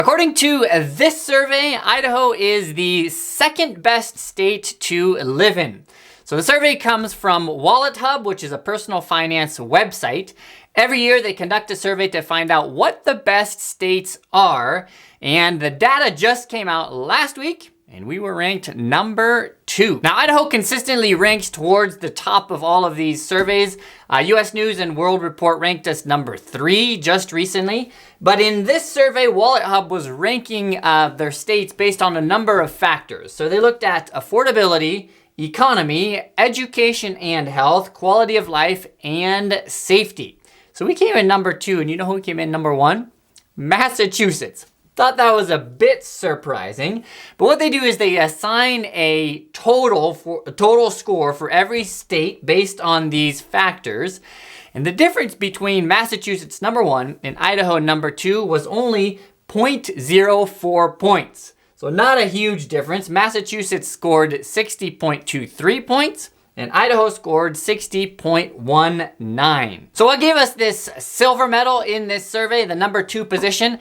According to this survey, Idaho is the second best state to live in. So the survey comes from WalletHub, which is a personal finance website. Every year they conduct a survey to find out what the best states are. And the data just came out last week, and we were ranked number 2. Now, Idaho consistently ranks towards the top of all of these surveys. US News and World Report ranked us number 3 just recently. But in this survey, WalletHub was ranking their states based on a number of factors. So they looked at affordability, economy, education and health, quality of life, and safety. So we came in number 2, and you know who came in number 1? Massachusetts. Thought that was a bit surprising, but what they do is they assign a total score for every state based on these factors. And the difference between Massachusetts number 1 and Idaho number 2 was only 0.04 points. So not a huge difference. Massachusetts scored 60.23 points, and Idaho scored 60.19. So what gave us this silver medal in this survey, the number 2 position?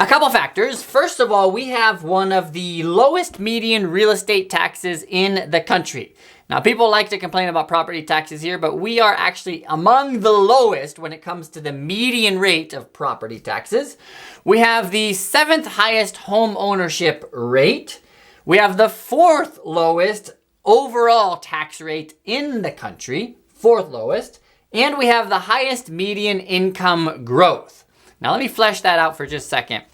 A couple factors. First of all, we have one of the lowest median real estate taxes in the country. Now, people like to complain about property taxes here, but we are actually among the lowest when it comes to the median rate of property taxes. We have the 7th highest home ownership rate. We have the 4th lowest overall tax rate in the country, 4th lowest, and we have the highest median income growth. Now let me flesh that out for just a second.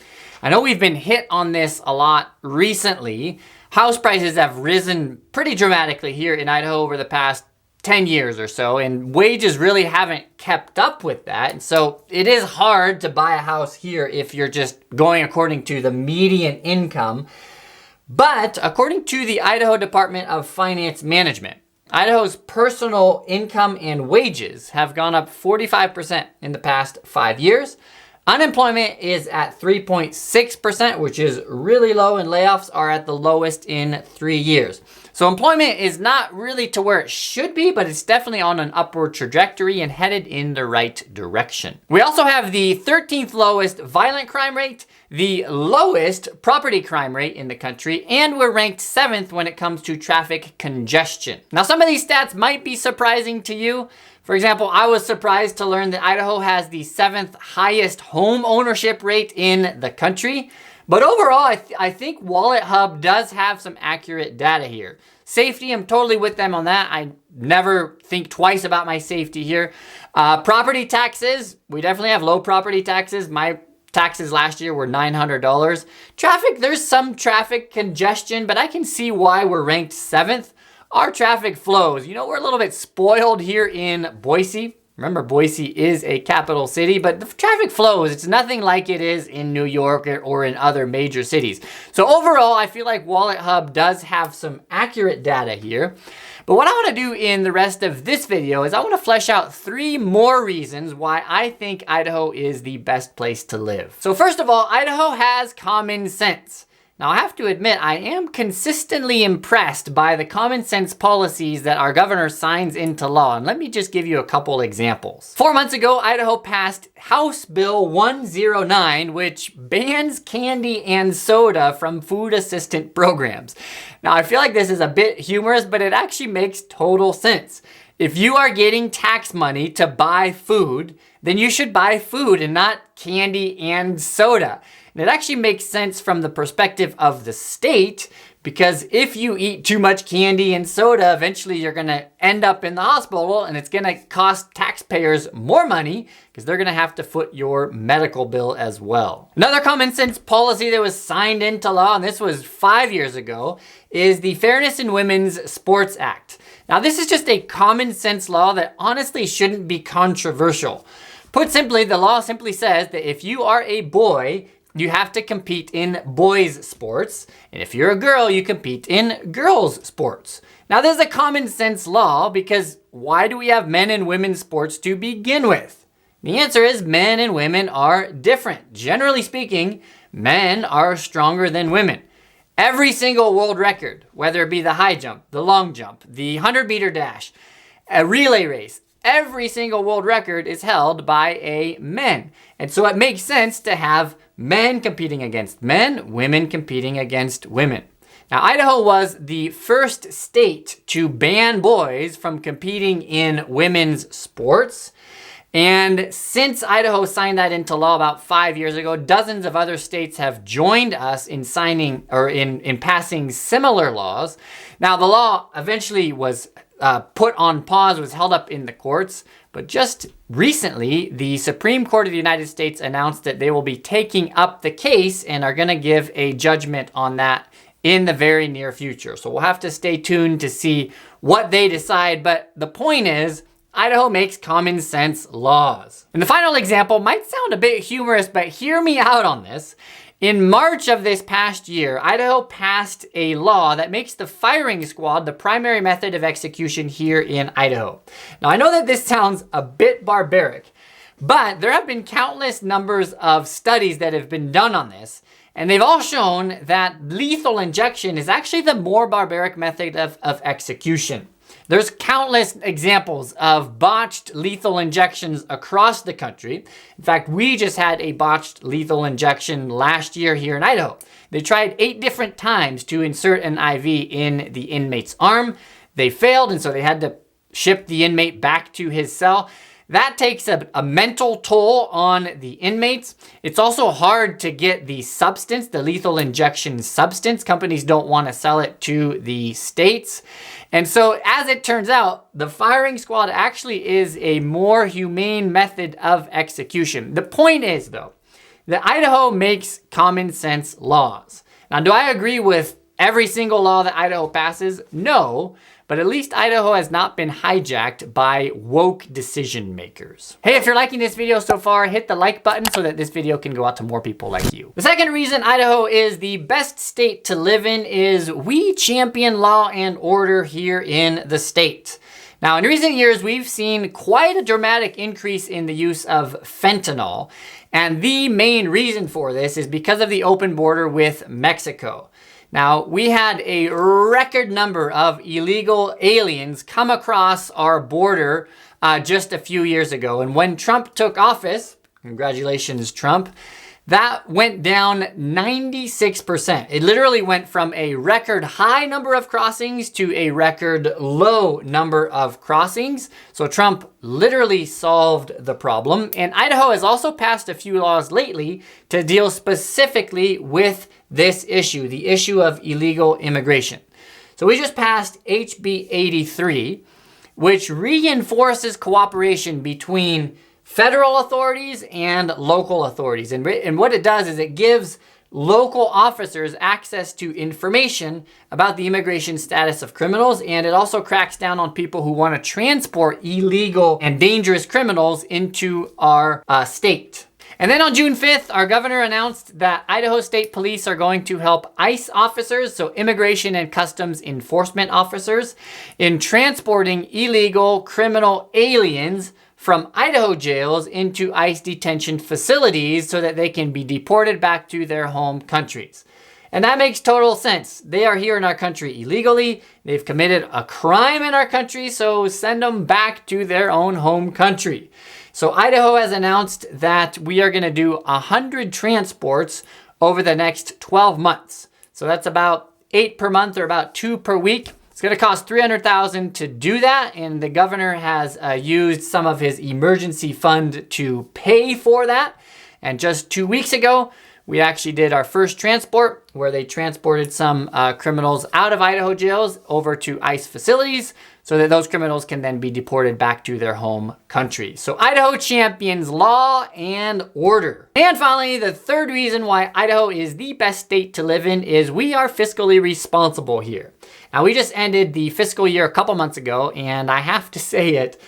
I know we've been hit on this a lot recently. House prices have risen pretty dramatically here in Idaho over the past 10 years or so, and wages really haven't kept up with that. And so it is hard to buy a house here if you're just going according to the median income. But according to the Idaho Department of Finance Management, Idaho's personal income and wages have gone up 45% in the past 5 years. Unemployment is at 3.6%, which is really low, and layoffs are at the lowest in 3 years. So employment is not really to where it should be, but it's definitely on an upward trajectory and headed in the right direction. We also have the 13th lowest violent crime rate, the lowest property crime rate in the country, and we're ranked 7th when it comes to traffic congestion. Now, some of these stats might be surprising to you. For example, I was surprised to learn that Idaho has the 7th highest home ownership rate in the country. But overall, I think WalletHub does have some accurate data here. Safety, I'm totally with them on that. I never think twice about my safety here. Property taxes, we definitely have low property taxes. My taxes last year were $900. Traffic, there's some traffic congestion, but I can see why we're ranked 7th. Our traffic flows. You know, we're a little bit spoiled here in Boise. Remember, Boise is a capital city, but the traffic flows. It's nothing like it is in New York or in other major cities. So overall, I feel like WalletHub does have some accurate data here. But what I want to do in the rest of this video is I want to flesh out 3 more reasons why I think Idaho is the best place to live. So first of all, Idaho has common sense. Now, I have to admit, I am consistently impressed by the common sense policies that our governor signs into law. And let me just give you a couple examples. 4 months ago, Idaho passed House Bill 109, which bans candy and soda from food assistance programs. Now, I feel like this is a bit humorous, but it actually makes total sense. If you are getting tax money to buy food, then you should buy food and not candy and soda. And it actually makes sense from the perspective of the state, because if you eat too much candy and soda, eventually you're gonna end up in the hospital, and it's gonna cost taxpayers more money because they're gonna have to foot your medical bill as well. Another common sense policy that was signed into law, and this was 5 years ago, is the Fairness in Women's Sports Act. Now, this is just a common sense law that honestly shouldn't be controversial. Put simply, the law simply says that if you are a boy, you have to compete in boys' sports. And if you're a girl, you compete in girls' sports. Now, this is a common sense law because why do we have men and women's sports to begin with? The answer is men and women are different. Generally speaking, men are stronger than women. Every single world record, whether it be the high jump, the long jump, the 100-meter dash, a relay race, every single world record is held by a man. And so it makes sense to have men competing against men, women competing against women. Now, Idaho was the first state to ban boys from competing in women's sports. And since Idaho signed that into law about 5 years ago, dozens of other states have joined us in signing or in passing similar laws. Now, the law eventually was put on pause, was held up in the courts, but just recently, the Supreme Court of the United States announced that they will be taking up the case and are going to give a judgment on that in the very near future. So we'll have to stay tuned to see what they decide, but the point is, Idaho makes common sense laws. And the final example might sound a bit humorous, but hear me out on this. In March of this past year, Idaho passed a law that makes the firing squad the primary method of execution here in Idaho. Now, I know that this sounds a bit barbaric, but there have been countless numbers of studies that have been done on this, and they've all shown that lethal injection is actually the more barbaric method of execution. There's countless examples of botched lethal injections across the country. In fact, we just had a botched lethal injection last year here in Idaho. They tried 8 different times to insert an IV in the inmate's arm. They failed, and so they had to ship the inmate back to his cell. That takes a mental toll on the inmates. It's also hard to get the substance, the lethal injection substance. Companies don't want to sell it to the states. And so as it turns out, the firing squad actually is a more humane method of execution. The point is, though, that Idaho makes common sense laws. Now, do I agree with every single law that Idaho passes? No. But at least Idaho has not been hijacked by woke decision makers. Hey, if you're liking this video so far, hit the like button so that this video can go out to more people like you. The second reason Idaho is the best state to live in is we champion law and order here in the state. Now, in recent years, we've seen quite a dramatic increase in the use of fentanyl. And the main reason for this is because of the open border with Mexico. Now, we had a record number of illegal aliens come across our border just a few years ago. And when Trump took office, congratulations, Trump, that went down 96%. It literally went from a record high number of crossings to a record low number of crossings. So Trump literally solved the problem. And Idaho has also passed a few laws lately to deal specifically with this issue, the issue of illegal immigration. So we just passed HB 83, which reinforces cooperation between federal authorities and local authorities. And what it does is it gives local officers access to information about the immigration status of criminals, and it also cracks down on people who want to transport illegal and dangerous criminals into our state. And then on June 5th, our governor announced that Idaho State Police are going to help ICE officers, so Immigration and Customs Enforcement officers, in transporting illegal criminal aliens from Idaho jails into ICE detention facilities so that they can be deported back to their home countries. And that makes total sense. They are here in our country illegally. They've committed a crime in our country, so send them back to their own home country. So Idaho has announced that we are going to do 100 transports over the next 12 months. So that's about 8 per month or about 2 per week. It's going to cost $300,000 to do that, and the governor has used some of his emergency fund to pay for that. And just 2 weeks ago, we actually did our first transport where they transported some criminals out of Idaho jails over to ICE facilities so that those criminals can then be deported back to their home country. So Idaho champions law and order. And finally, the third reason why Idaho is the best state to live in is we are fiscally responsible here. Now, we just ended the fiscal year a couple months ago, and I have to say it,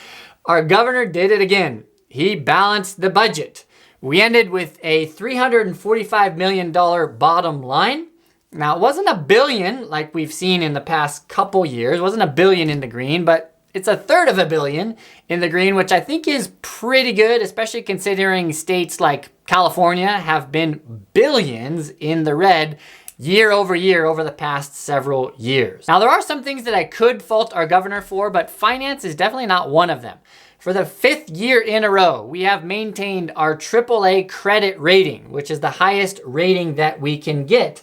our governor did it again. He balanced the budget. We ended with a $345 million bottom line. Now, it wasn't $1 billion like we've seen in the past couple years. It wasn't $1 billion in the green, but it's $1/3 billion in the green, which I think is pretty good, especially considering states like California have been billions in the red year over year over the past several years. Now, there are some things that I could fault our governor for, but finance is definitely not one of them. For the 5th year in a row, we have maintained our AAA credit rating, which is the highest rating that we can get.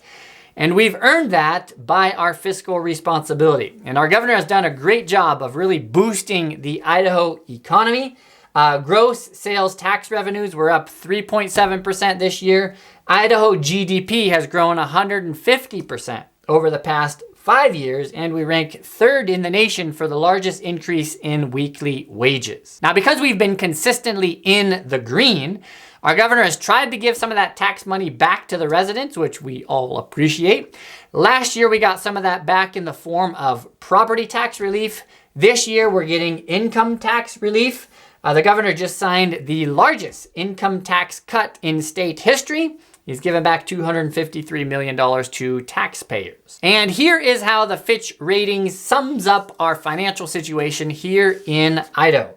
And we've earned that by our fiscal responsibility. And our governor has done a great job of really boosting the Idaho economy. Gross sales tax revenues were up 3.7% this year. Idaho GDP has grown 150% over the past 5 years, and we rank 3rd in the nation for the largest increase in weekly wages. Now, because we've been consistently in the green, our governor has tried to give some of that tax money back to the residents, which we all appreciate. Last year, we got some of that back in the form of property tax relief. This year, we're getting income tax relief. The governor just signed the largest income tax cut in state history. He's given back $253 million to taxpayers. And here is how the Fitch Ratings sums up our financial situation here in Idaho.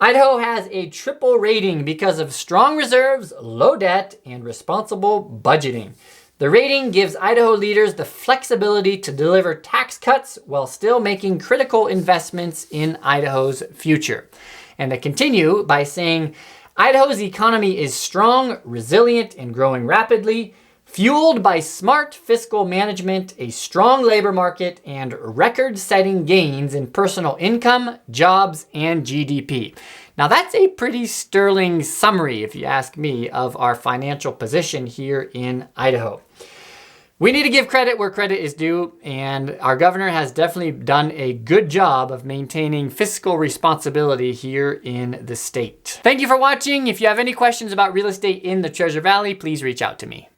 Idaho has a triple rating because of strong reserves, low debt, and responsible budgeting. The rating gives Idaho leaders the flexibility to deliver tax cuts while still making critical investments in Idaho's future. And they continue by saying, Idaho's economy is strong, resilient, and growing rapidly, fueled by smart fiscal management, a strong labor market, and record-setting gains in personal income, jobs, and GDP. Now that's a pretty sterling summary, if you ask me, of our financial position here in Idaho. We need to give credit where credit is due, and our governor has definitely done a good job of maintaining fiscal responsibility here in the state. Thank you for watching. If you have any questions about real estate in the Treasure Valley, please reach out to me.